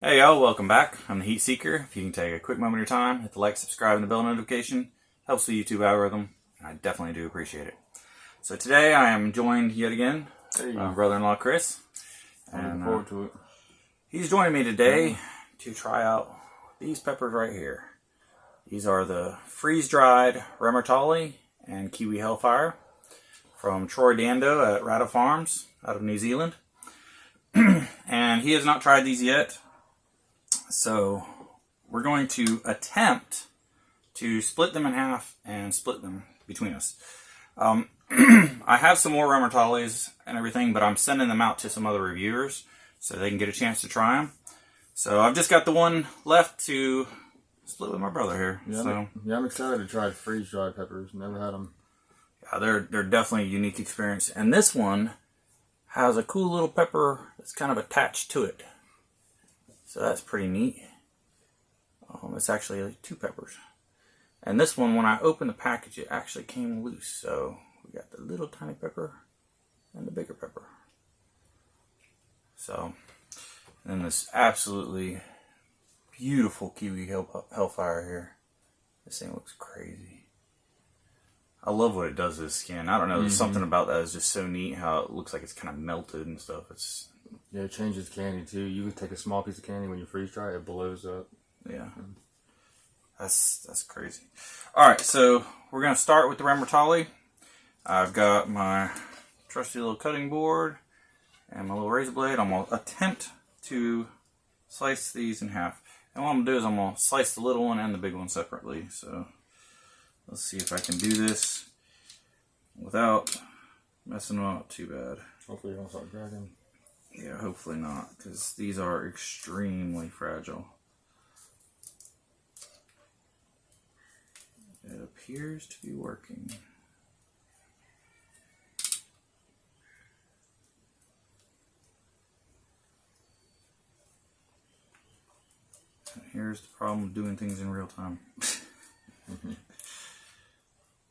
Hey y'all, welcome back. I'm the Heat Seeker. If you can take a quick moment of your time, hit the like, subscribe, and the bell notification. Helps the YouTube algorithm, and I definitely do appreciate it. So today I am joined yet again by my brother-in-law Chris. I'm looking forward to it. He's joining me today to try out these peppers right here. These are the freeze-dried Remmertalii and Kiwi Hellfire from Troy Dando at Farms out of New Zealand. And he has not tried these yet. So we're going to attempt to split them in half and split them between us. I have some more Ramatali's and everything, but I'm sending them out to some other reviewers so they can get a chance to try them. So I've just got the one left to split with my brother here. Yeah, I'm excited to try freeze-dried peppers. Never had them. Yeah, they're definitely a unique experience. And this one has a cool little pepper that's kind of attached to it. So that's pretty neat. It's actually like 2 peppers. And this one, when I opened the package, it actually came loose. So we got the little tiny pepper and the bigger pepper. So, and then this absolutely beautiful Kiwi Hellfire here. This thing looks crazy. I love what it does to the skin. I don't know, there's something about that is just so neat, how it looks like it's kind of melted and stuff. Yeah, it changes candy too. You can take a small piece of candy when you freeze dry, it blows up. Yeah. That's crazy. Alright, so we're going to start with the Remmertalii. I've got my trusty little cutting board and my little razor blade. I'm going to attempt to slice these in half. And what I'm going to do is I'm going to slice the little one and the big one separately. So let's see if I can do this without messing them up too bad. Hopefully you don't start dragging. Yeah, hopefully not, because these are extremely fragile. It appears to be working. And here's the problem with doing things in real time.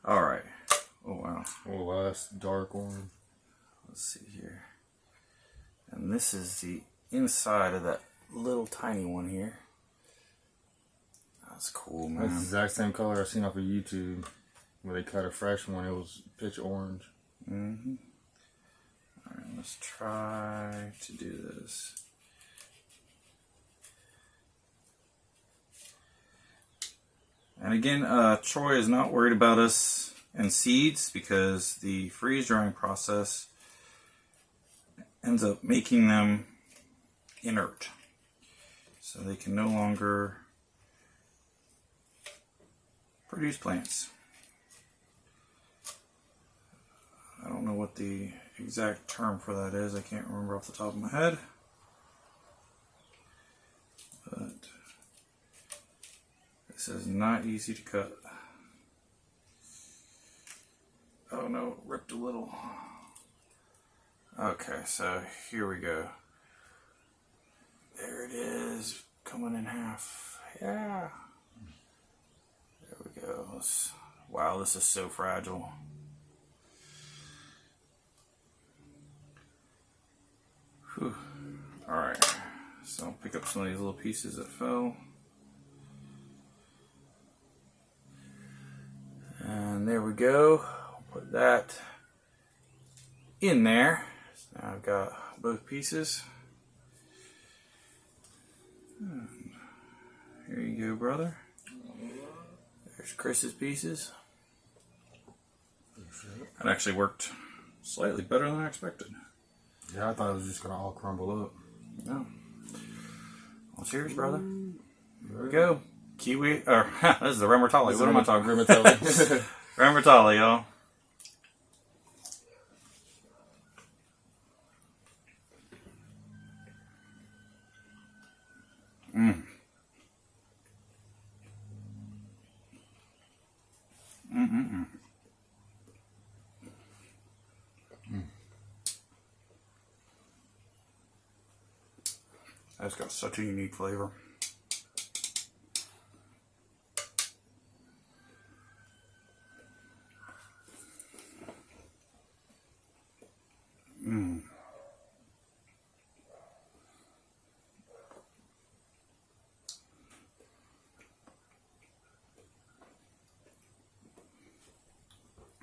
Alright. Oh wow. Oh wow, that's dark orange. Let's see here. And this is the inside of that little tiny one here. That's cool, man. That's the exact same color I've seen off of YouTube. Where they cut a fresh one, it was pitch orange. Alright, let's try to do this. And again, Troy is not worried about us and seeds because the freeze drying process ends up making them inert. So they can no longer produce plants. I don't know what the exact term for that is. I can't remember off the top of my head. But this is not easy to cut. Oh no, ripped a little. Okay, so here we go. There it is, coming in half. Yeah. There we go. Wow, this is so fragile. Whew. Alright, so I'll pick up some of these little pieces that fell. And there we go. I'll put that in there. So now I've got both pieces. And here you go, brother. There's Chris's pieces. That actually worked slightly better than I expected. Yeah, I thought it was just going to all crumble up. No. Well, cheers, brother. Here we go. Kiwi, or this is the Remmertalii. What am I talking about? Remmertalii. Remmertalii, y'all. That's got such a unique flavor.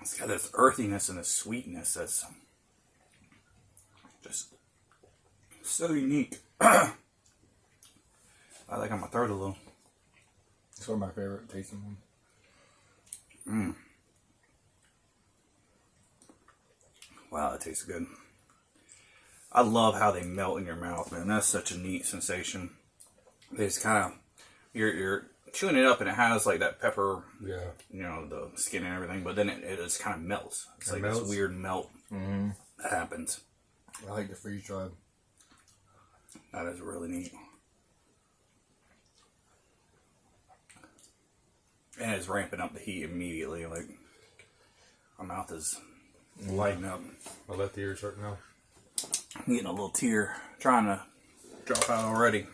It's got this earthiness and this sweetness that's just so unique. I think I'm gonna throw it a little. It's one of my favorite tasting ones. Wow, that tastes good. I love how they melt in your mouth, man. That's such a neat sensation. It's kind of, you're chewing it up and it has like that pepper, Yeah. you know, the skin and everything, but then it just kind of melts. It's like melts. this weird melt that happens. I like the freeze dried. That is really neat. And it's ramping up the heat immediately. Like, my mouth is lighting up. My left ear is hurting now. I'm getting a little tear trying to drop out already.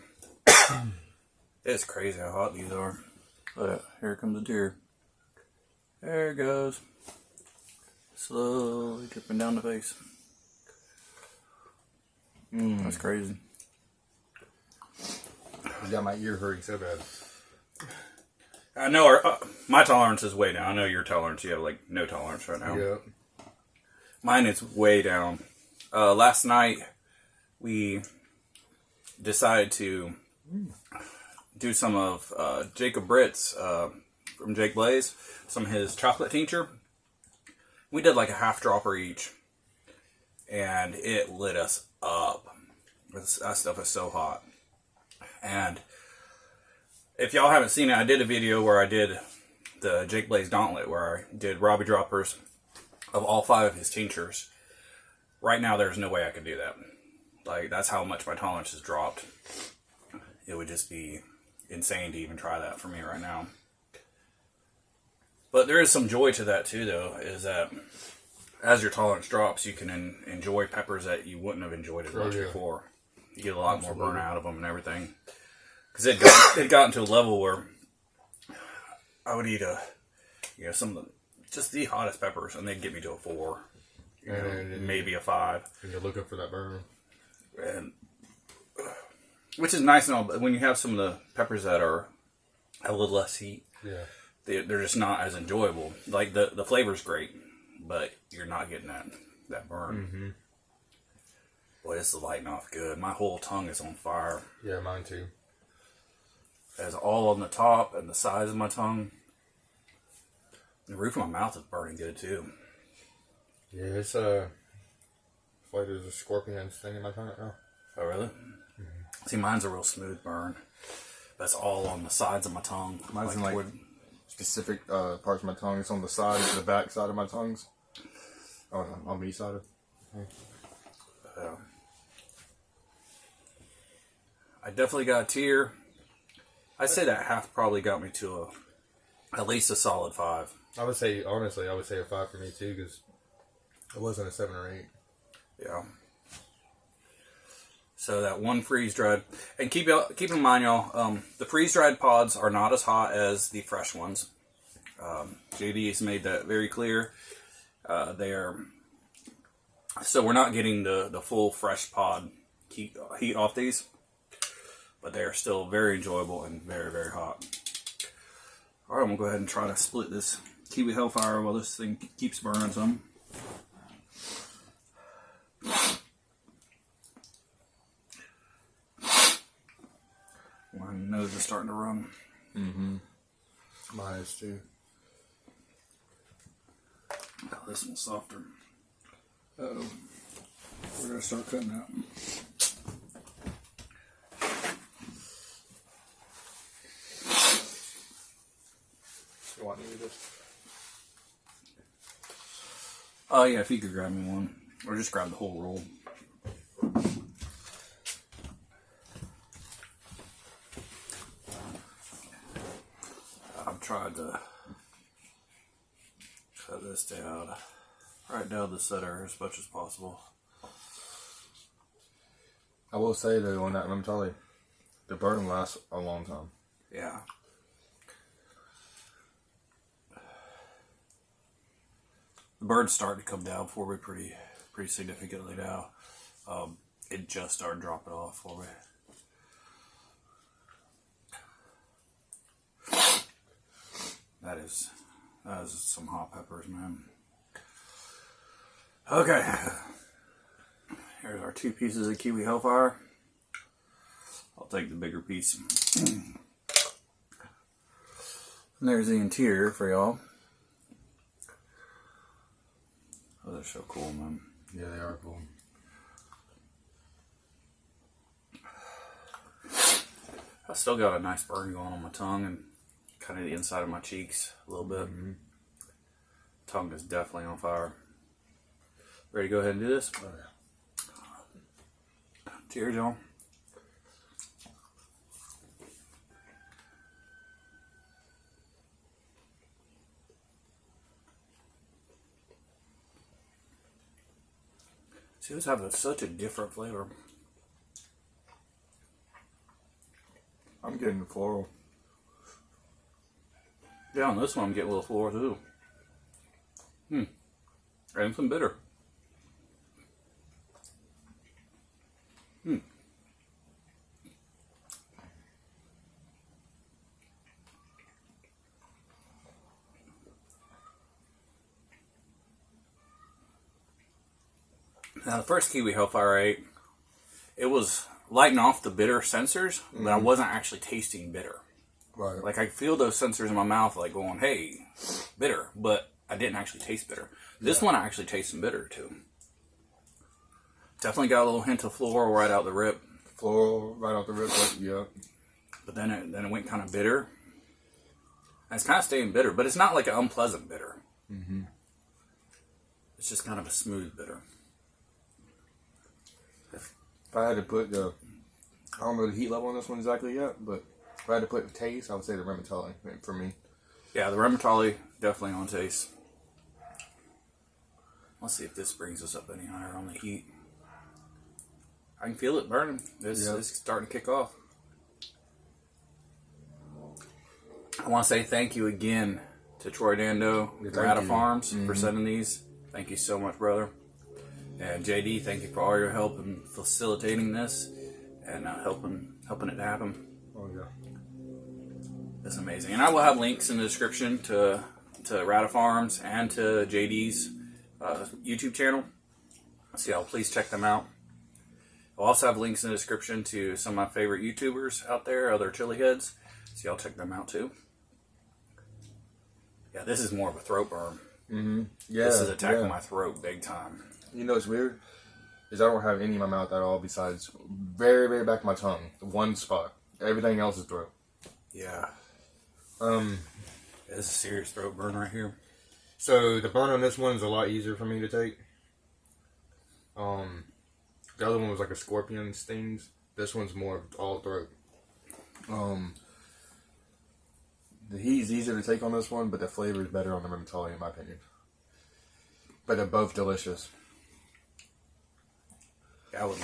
It's crazy how hot these are. But here comes a tear. There it goes. Slowly dripping down the face. That's crazy. You got my ear hurting so bad. I know my tolerance is way down. I know your tolerance, you have like no tolerance right now. Yeah. Mine is way down. Last night we decided to do some of Jacob Britt's from Jake Blaze, some of his chocolate tincture. We did like a half dropper each, and it lit us up. That stuff is so hot. And if y'all haven't seen it, I did a video where I did the Jake Blaze Gauntlet, where I did Robbie droppers of all 5 of his tinctures. Right now, there's no way I could do that. Like, that's how much my tolerance has dropped. It would just be insane to even try that for me right now. But there is some joy to that too, though, is that as your tolerance drops, you can enjoy peppers that you wouldn't have enjoyed as much before. You get a lot more burn out of them and everything. Because it got to a level where I would eat some of just the hottest peppers, and they'd get me to a 4, maybe a 5. And you're looking for that burn. And which is nice and all, but when you have some of the peppers that are a little less heat, they're just not as enjoyable. Like the flavor's great, but you're not getting that burn. Boy, this is lighting off good. My whole tongue is on fire. Yeah, mine too. It's all on the top and the sides of my tongue. The roof of my mouth is burning good too. Yeah, it's like there's a scorpion thing in my tongue right now. Oh, really? See, mine's a real smooth burn. That's all on the sides of my tongue. Mine's in like specific parts of my tongue. It's on the side, the back side of my tongues. Oh, on me side of. I definitely got a tear. I'd say that half probably got me to at least a solid 5. I would say, honestly, a 5 for me too, because it wasn't a 7 or 8. Yeah. So that one freeze dried, and keep in mind, y'all, the freeze dried pods are not as hot as the fresh ones. JD has made that very clear. They are, so we're not getting the full fresh pod heat off these, but they are still very enjoyable and very, very hot. All right, I'm gonna go ahead and try to split this Kiwi Hellfire while this thing keeps burning some. My nose is starting to run. Mine is too. Oh, this one's softer. Uh-oh. We're going to start cutting out. You want me to just... Oh, yeah, if you could grab me one. Or just grab the whole roll. I've tried to cut this down, right down the center as much as possible. I will say though, on that Ramatali, the burn lasts a long time. Yeah. The birds starting to come down for me pretty significantly now. It just started dropping off for me. That is some hot peppers, man. Okay. Here's our 2 pieces of Kiwi Hellfire. I'll take the bigger piece. And there's the interior for y'all. Oh, they're so cool, man. Yeah, they are cool. I still got a nice burn going on my tongue and kind of the inside of my cheeks a little bit. Tongue is definitely on fire. Ready to go ahead and do this? Oh, yeah. Cheers, y'all. See, this has such a different flavor. I'm getting the floral. Yeah, on this one I'm getting a little floral too. And some bitter. Now the first Kiwi Hellfire I ate, it was lighting off the bitter sensors, but I wasn't actually tasting bitter. Right. Like I feel those sensors in my mouth like going, hey, bitter, but I didn't actually taste bitter. This one I actually taste some bitter too. Definitely got a little hint of floral right out the rip. Floral right out the rip, yeah. But then it went kind of bitter. And it's kind of staying bitter, but it's not like an unpleasant bitter. It's just kind of a smooth bitter. If I had to put the, I don't know the heat level on this one exactly yet, but if I had to put the taste, I would say the Ramatali for me. Yeah, the Remmertalii definitely on taste. Let's see if this brings us up any higher on the heat. I can feel it burning. It's starting to kick off. I want to say thank you again to Troy Dando, Remmertalii for sending these. Thank you so much, brother. And JD, thank you for all your help in facilitating this and helping it to happen. Oh yeah, That's amazing. And I will have links in the description to Remmertalii and to JD's YouTube channel. So y'all please check them out. I'll also have links in the description to some of my favorite YouTubers out there, other chili heads. So y'all check them out too. Yeah, this is more of a throat burn. Yeah, this is attacking my throat big time. You know what's weird? Is I don't have any in my mouth at all besides very, very back of my tongue. One spot. Everything else is throat. Yeah. This is a serious throat burn right here. So the burn on this one is a lot easier for me to take. The other one was like a scorpion stings. This one's more of all throat. The heat's easier to take on this one, but the flavor is better on the Ramatali in my opinion. But they're both delicious. Yeah, I would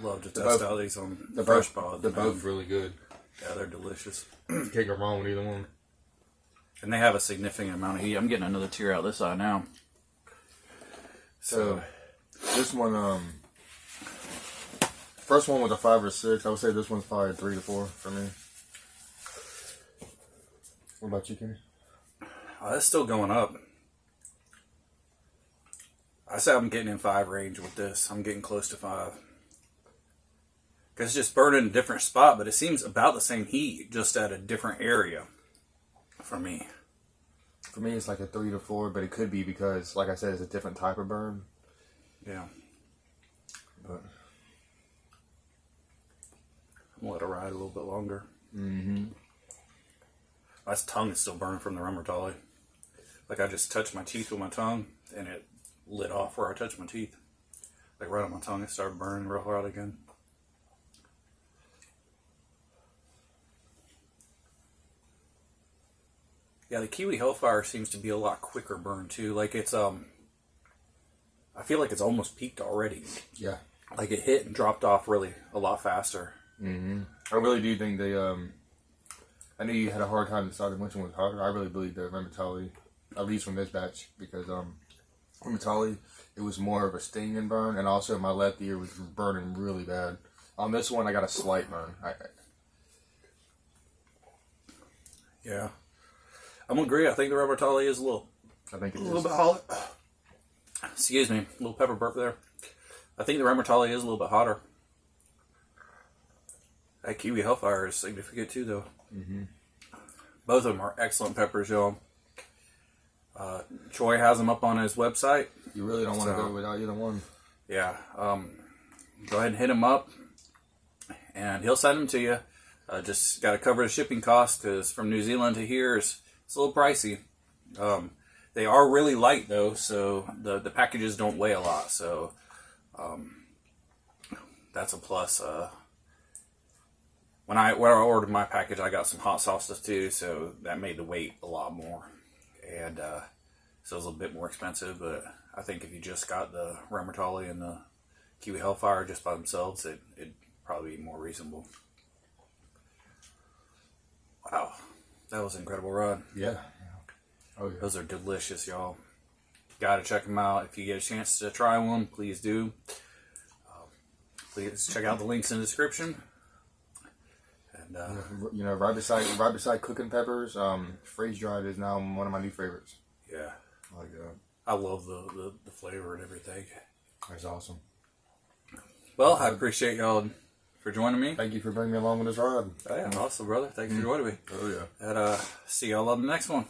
love to test out these on the fresh pod. They're both really good. Yeah, they're delicious. Can't go wrong with either one. And they have a significant amount of heat. I'm getting another tear out this side now. So this one, first one was a 5 or 6. I would say this one's probably a 3 to 4 for me. What about you, Kenny? It's still going up. I say I'm getting in 5 range with this. I'm getting close to 5. Because it's just burning in a different spot, but it seems about the same heat, just at a different area for me. For me, it's like a 3 to 4, but it could be because, like I said, it's a different type of burn. Yeah. But I'm going to let it ride a little bit longer. My tongue is still burning from the Remmertalii. Like I just touched my teeth with my tongue, and it lit off where I touched my teeth. Like right on my tongue, it started burning real hard again. Yeah, the Kiwi Hellfire seems to be a lot quicker burn too. Like it's I feel like it's almost peaked already. yeah. Like it hit and dropped off really a lot faster. I really do think they, I knew you had a hard time deciding which one was harder. I really believe the Ramatali, at least from this batch, because Ramatali, it was more of a sting and burn, and also my left ear was burning really bad. On this one, I got a slight burn. Yeah. I'm gonna agree. I think the Remmertalii is a little I think it bit is. hot. Excuse Excuse me, a little pepper burp there. I think the Remmertalii is a little bit hotter. That Kiwi Hellfire is significant too, though. Mm-hmm. Both of them are excellent peppers, y'all. Troy has them up on his website. You really don't want to go without either one. Yeah. Go ahead and hit him up, and he'll send them to you. Just got to cover the shipping cost, because from New Zealand to here it's a little pricey. They are really light though, so the packages don't weigh a lot. So that's a plus. When I ordered my package, I got some hot sauces too, so that made the weight a lot more, and so it was a little bit more expensive. But I think if you just got the Ramatali and the Kiwi Hellfire just by themselves, it'd probably be more reasonable. Wow, that was an incredible run. Yeah. Oh yeah. Those are delicious, y'all. Gotta check them out. If you get a chance to try one, please do. Please check out the links in the description. And you know, right beside cooking peppers, freeze dried is now one of my new favorites. yeah, I like that. I love the flavor and everything. That's awesome. Well, I appreciate y'all for joining me. Thank you for bringing me along with this ride. Oh, yeah, awesome, brother. Thanks for joining me. Oh yeah. And see y'all on the next one.